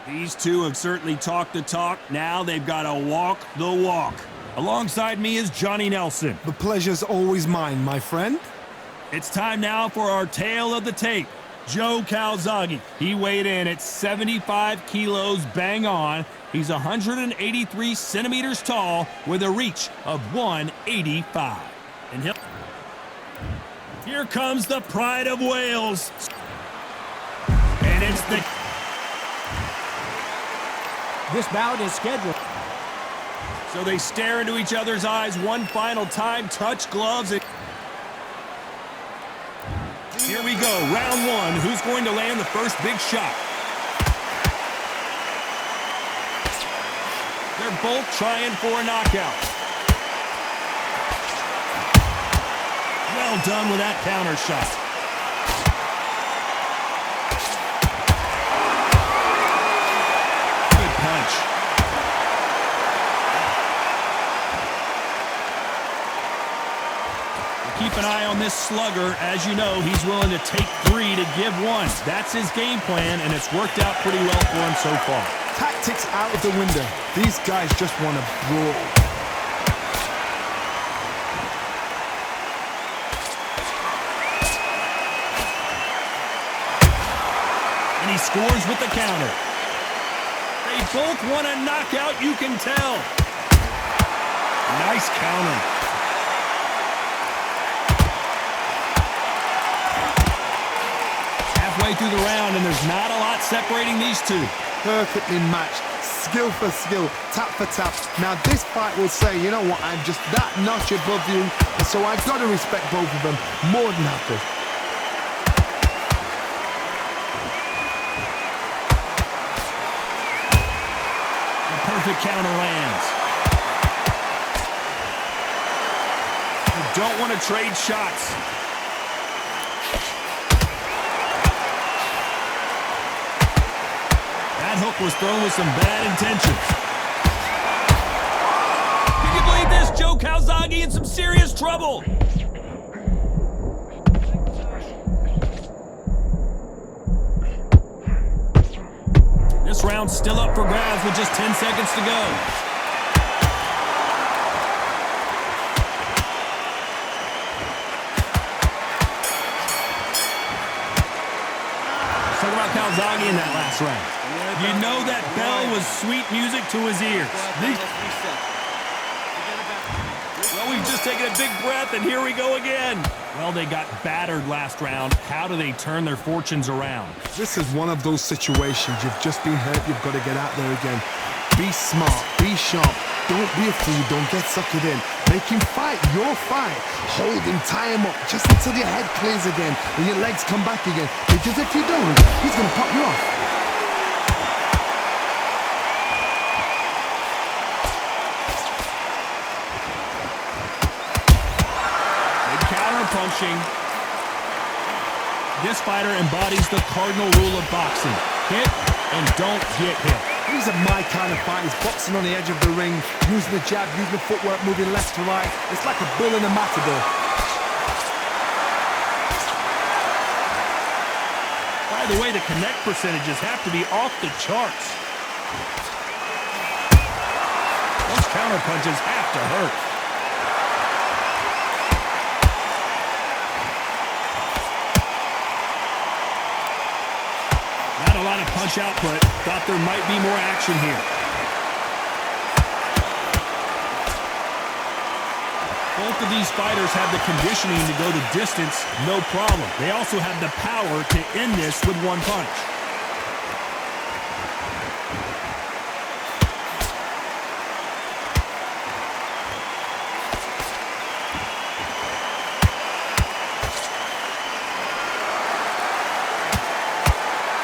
These two have certainly talked the talk. Now they've got to walk the walk. Alongside me is Johnny Nelson. The pleasure's always mine, my friend. It's time now for our tale of the tape. Joe Calzaghe. He weighed in at 75 kilos bang on. He's 183 centimeters tall with a reach of 185. And here comes the pride of Wales. And it's the... This bout is scheduled. So they stare into each other's eyes one final time, touch gloves. Here we go, round one. Who's going to land the first big shot? They're both trying for a knockout. Well done with that counter shot. Good punch. Keep an eye on this slugger. As you know, he's willing to take 3 to give 1. That's his game plan, and it's worked out pretty well for him so far. Tactics out of the window. These guys just want to brawl. And he scores with the counter. They both want a knockout, you can tell. Nice counter. Halfway through the round, and there's not a lot separating these two. Perfectly matched, skill for skill, tap for tap. Now this fight will say, you know what, I'm just that notch above you, so I've got to respect both of them more than happy. The perfect counter lands. You don't want to trade shots. That hook was thrown with some bad intentions. Can you believe this? Joe Calzaghe in some serious trouble. This round's still up for grabs with just 10 seconds to go. Let's talk about Calzaghe in that last round. You know that bell was sweet music to his ears. Well, we've just taken a big breath, and here we go again. Well, they got battered last round. How do they turn their fortunes around? This is one of those situations. You've just been hurt. You've got to get out there again. Be smart. Be sharp. Don't be a fool. Don't get sucked in. Make him fight your fight. Hold him. Tie him up just until your head clears again and your legs come back again. Because if you don't, he's going to pop you off. Punching. This fighter embodies the cardinal rule of boxing. Hit and don't get hit. These are my kind of fighters, boxing on the edge of the ring, using the jab, using the footwork, moving left to right. It's like a bull in a matador. By the way, the connect percentages have to be off the charts. Those counter punches have to hurt. Not a lot of punch output. Thought there might be more action here. Both of these fighters have the conditioning to go the distance, no problem. They also have the power to end this with one punch.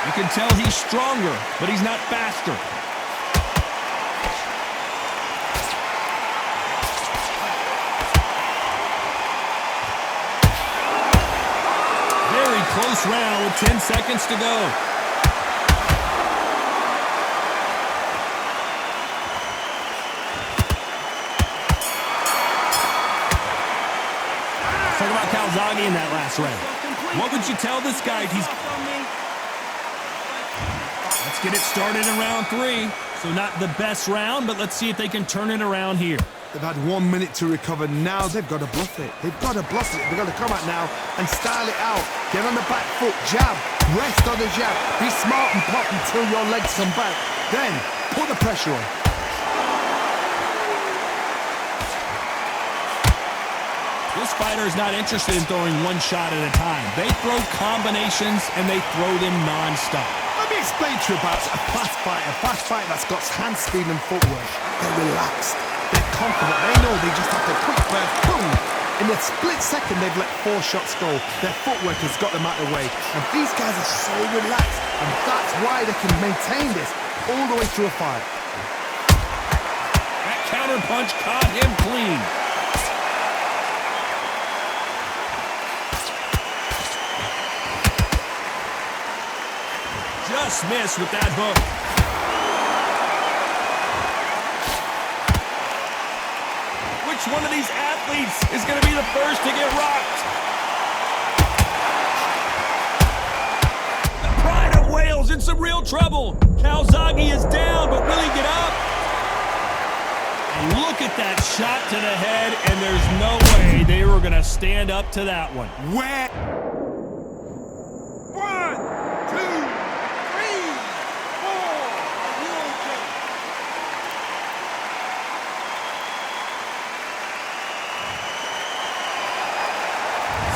You can tell he's stronger, but he's not faster. Very close round with 10 seconds to go. Let's talk about Calzaghe in that last round. What would you tell this guy if he's... Let's get it started in round 3. So not the best round, but let's see if they can turn it around here. They've had 1 minute to recover. Now they've got to bluff it. They've got to bluff it. They've got to come out now and style it out. Get on the back foot, jab, rest on the jab. Be smart and pop until your legs come back. Then put the pressure on. This fighter is not interested in throwing one shot at a time. They throw combinations and they throw them non-stop. Let me explain to you about a fast fighter that's got hand speed and footwork. They're relaxed. They're confident. They know they just have to quick burst, boom. In a split second, they've let 4 shots go. Their footwork has got them out of the way. And these guys are so relaxed. And that's why they can maintain this all the way through a fight. That counter punch caught him clean. Just missed with that hook. Which one of these athletes is going to be the first to get rocked? The Pride of Wales in some real trouble. Calzaghe is down, but will he get up? And look at that shot to the head, and there's no way they were going to stand up to that one. Where? 1, 2, 3, 4.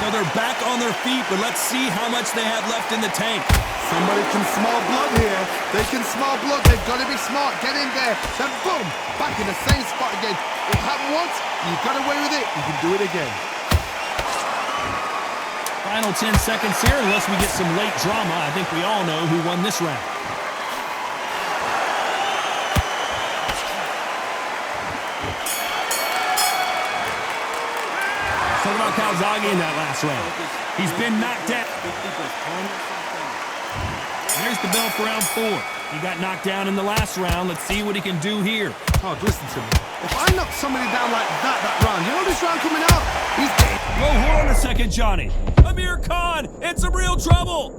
So they're back on their feet, but let's see how much they have left in the tank. Somebody can smell blood here. They can smell blood. They've got to be smart. Get in there. Then boom, back in the same spot again. It happened once. You got away with it. You can do it again. Final 10 seconds here, unless we get some late drama. I think we all know who won this round. Talk about Calzaghe in that last round. He's been knocked out. Here's the bell for round 4. He got knocked down in the last round. Let's see what he can do here. Oh, listen to me. If I knock somebody down like that round, you know this round coming out? He's dead. Whoa, hold on a second, Johnny. Amir Khan in some real trouble.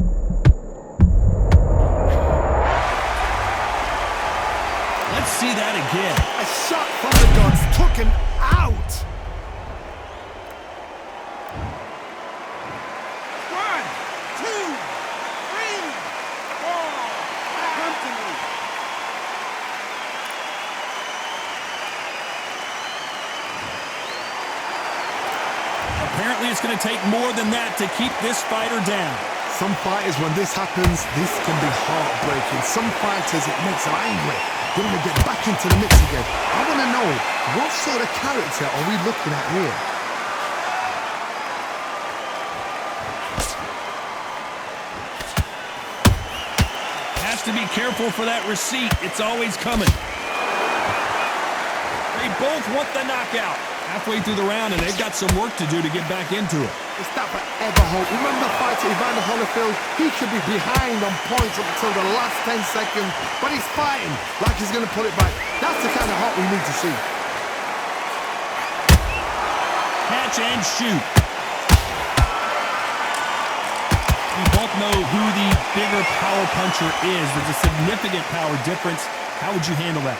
Let's see that again. A shot from the guns took him out. 1, 2, 3, 4. Come to me. Apparently, it's going to take more than that to keep this fighter down. Some fighters, when this happens, this can be heartbreaking. Some fighters, it makes them angry. They want to get back into the mix again. I want to know, what sort of character are we looking at here? Has to be careful for that receipt. It's always coming. They both want the knockout. Halfway through the round, and they've got some work to do to get back into it. It's that forever hope. Remember the fight to Evander Holyfield? He could be behind on points up until the last 10 seconds, but he's fighting like he's going to put it back. That's the kind of hope we need to see. Catch and shoot. We both know who the bigger power puncher is. There's a significant power difference. How would you handle that?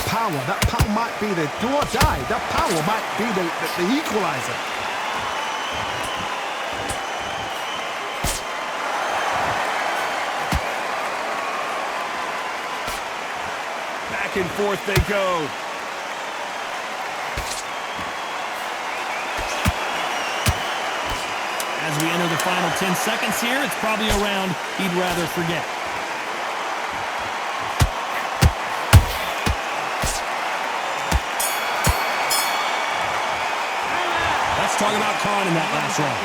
That power might be the do or die. That power might be the equalizer. Back and forth they go. As we enter the final 10 seconds here, it's probably a round he'd rather forget. Talk about Khan in that last round.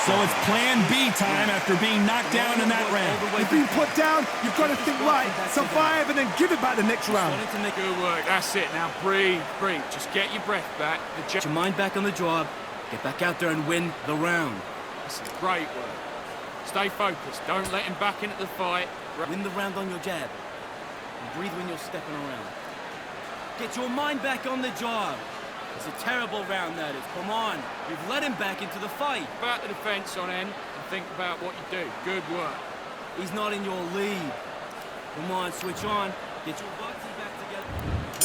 So it's plan B time after being knocked down in that round. You've been put down, you've got to think right, survive, and then give it back the next round. Good work. That's it. Now breathe, breathe. Just get your breath back. Get your mind back on the job. Get back out there and win the round. This is great work. Stay focused. Don't let him back into the fight. Win the round on your jab. And breathe when you're stepping around. Get your mind back on the job. It's a terrible round, that is. Come on. You've let him back into the fight. Back to the fence on end and think about what you do. Good work. He's not in your league. Come on, switch on. Get your butts back together.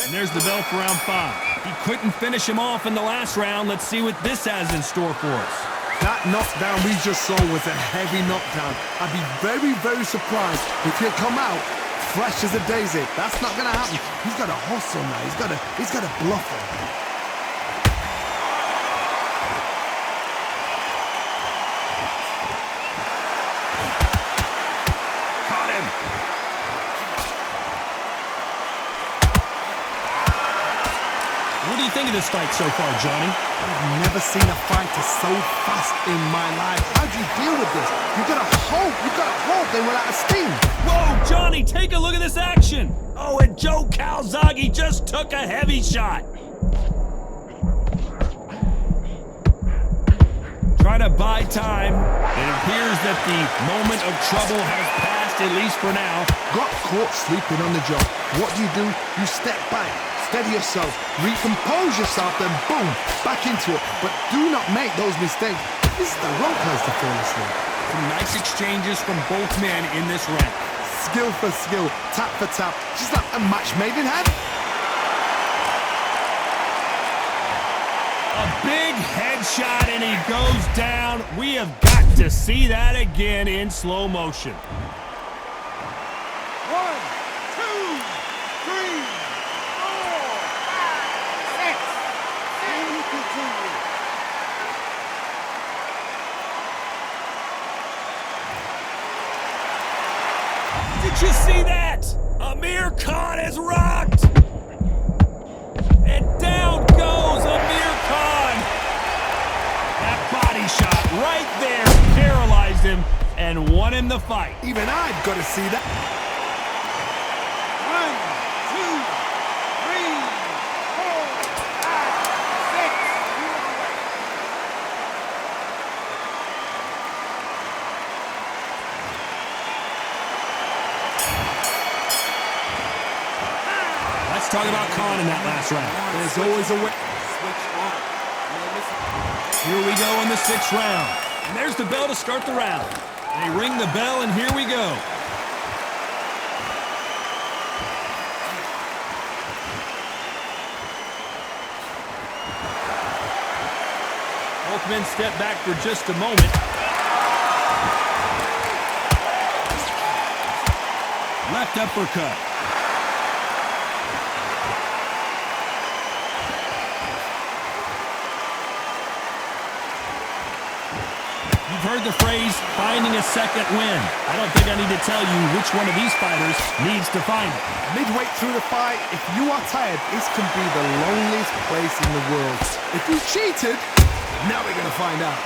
And there's the bell for round 5. He couldn't finish him off in the last round. Let's see what this has in store for us. That knockdown we just saw was a heavy knockdown. I'd be very, very surprised if he'll come out fresh as a daisy. That's not gonna happen. He's got to hustle now. He's got to bluff him. What do you think of this fight so far, Johnny? I've never seen a fighter so fast in my life. How do you deal with this? You gotta hope they run out of steam. Whoa, Johnny, take a look at this action. Oh, and Joe Calzaghe just took a heavy shot. Try to buy time. It appears that the moment of trouble has passed, at least for now. Got caught sleeping on the job. What do? You step back, steady yourself, recompose yourself, then boom, back into it. But do not make those mistakes. This is the wrong place to fall asleep. Some nice exchanges from both men in this round. Skill for skill, tap for tap, just like a match made in heaven. A big headshot and he goes down. We have got to see that again in slow motion. 1, 2, 3, 4, 5, 6. And continue. Did you see that? Amir Khan has rocked. And down goes Amir Khan. That body shot right there paralyzed him and won him the fight. Even I've got to see that. 1, 2, 3, 4, 5, 6. Let's talk about Khan in that last round. There's always a way. Switch on. Here we go in the 6th round. And there's the bell to start the round. They ring the bell and here we go. Both men step back for just a moment. Left uppercut. You've heard the phrase, finding a second win. I don't think I need to tell you which one of these fighters needs to find it. Midway through the fight, if you are tired, this can be the loneliest place in the world. If you cheated, now we're gonna find out.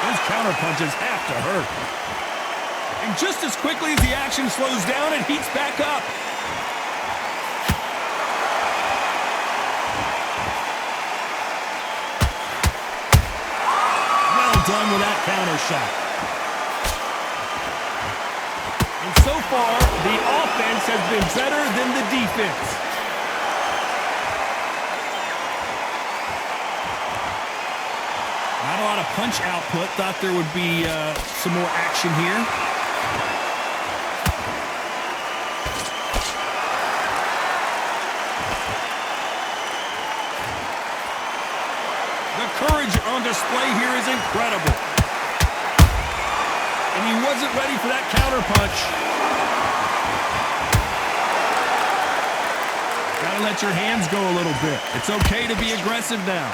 Those counter punches have to hurt. And just as quickly as the action slows down, it heats back up. Done with that counter shot. And so far, the offense has been better than the defense. Not a lot of punch output. Thought there would be some more action here. The courage on display here is incredible. And he wasn't ready for that counter punch. Gotta let your hands go a little bit. It's okay to be aggressive now.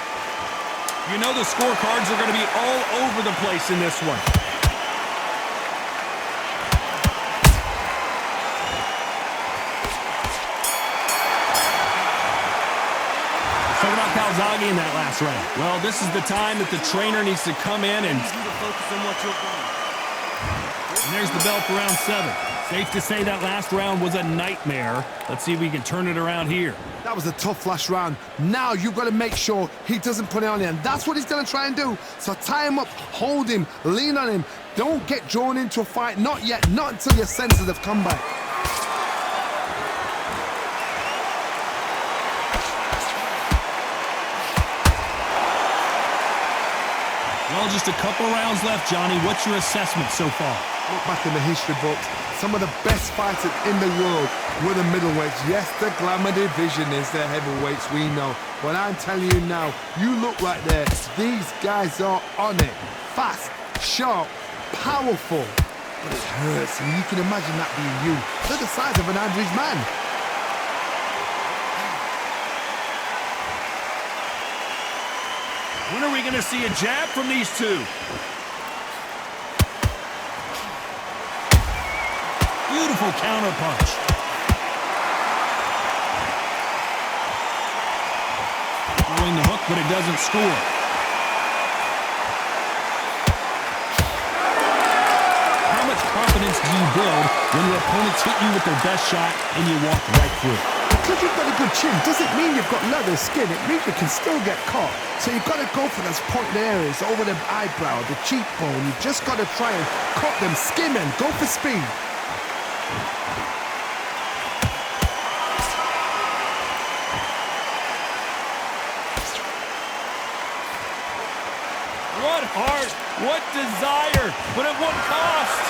You know the scorecards are gonna be all over the place in this one. Talk about Calzaghe in that last round. Well, this is the time that the trainer needs to come in and Focus on what you're doing. there's the bell for round 7. Safe to say that last round was a nightmare. Let's see if we can turn it around here. That was a tough last round. Now you've got to make sure he doesn't put it on you, and that's what he's going to try and do. So tie him up, hold him, lean on him. Don't get drawn into a fight. Not yet. Not until your senses have come back. Well, just a couple rounds left, Johnny. What's your assessment so far? Look back in the history books. Some of the best fighters in the world were the middleweights. Yes, the glamour division is the heavyweights, we know. But I'm telling you now, you look right there. These guys are on it. Fast, sharp, powerful. But it hurts, and you can imagine that being you. They're the size of an average man. When are we going to see a jab from these two? Beautiful counter punch. Throwing the hook, but it doesn't score. How much confidence do you build when your opponents hit you with their best shot and you walk right through? Because you've got a good chin doesn't mean you've got leather skin. It means you can still get caught. So you've got to go for those pointed areas over the eyebrow, the cheekbone. You've just got to try and cut them, skim and go for speed. What heart, what desire, but at what cost?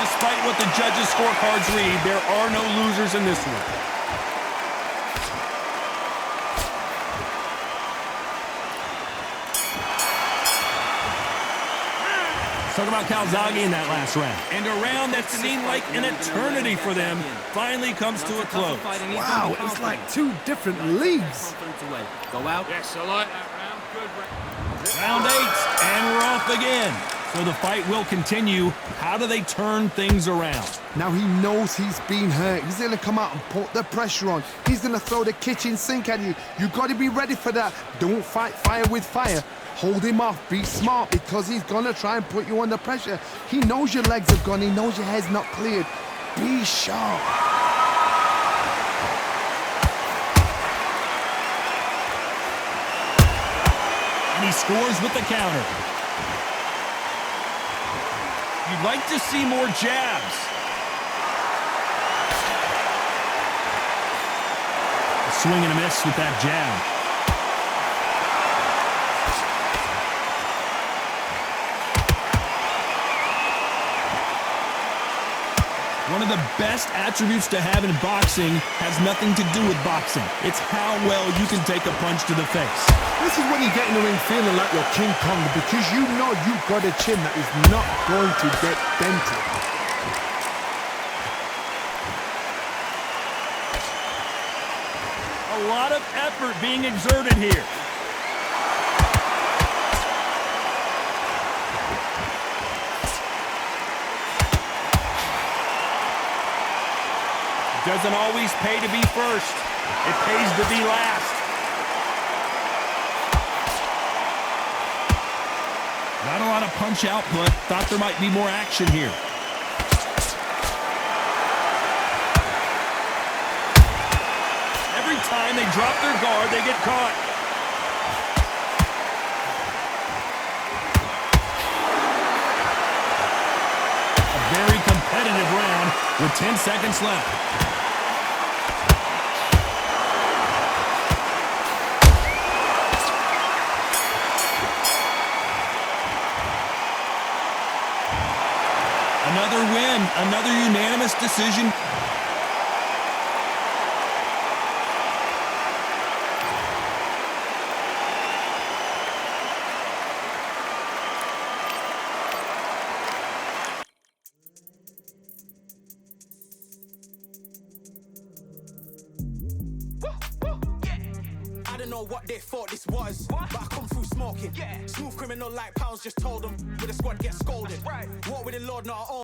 Despite what the judges' scorecards read, there are no losers in this one. Talk about Calzaghe in that last round. And a round that seemed like an eternity for them finally comes to a close. Wow, it's like two different leagues. Go out. Yes, I like that round. Good round. Round 8, and we're off again. So the fight will continue. How do they turn things around? Now he knows he's been hurt. He's going to come out and put the pressure on. He's going to throw the kitchen sink at you. You got to be ready for that. Don't fight fire with fire. Hold him off. Be smart because he's going to try and put you under pressure. He knows your legs are gone. He knows your head's not cleared. Be sharp. And he scores with the counter. You'd like to see more jabs. A swing and a miss with that jab. One of the best attributes to have in boxing has nothing to do with boxing. It's how well you can take a punch to the face. This is when you get in the ring feeling like you're King Kong because you know you've got a chin that is not going to get dented. A lot of effort being exerted here. Doesn't always pay to be first. It pays to be last. Not a lot of punch output. Thought there might be more action here. Every time they drop their guard, they get caught. A very competitive round with 10 seconds left. Another win, another unanimous decision. I don't know what they thought this was, but I come through smoking. Smooth criminal like pounds, just told them with a squad get scolded. Walk with the Lord, not our own.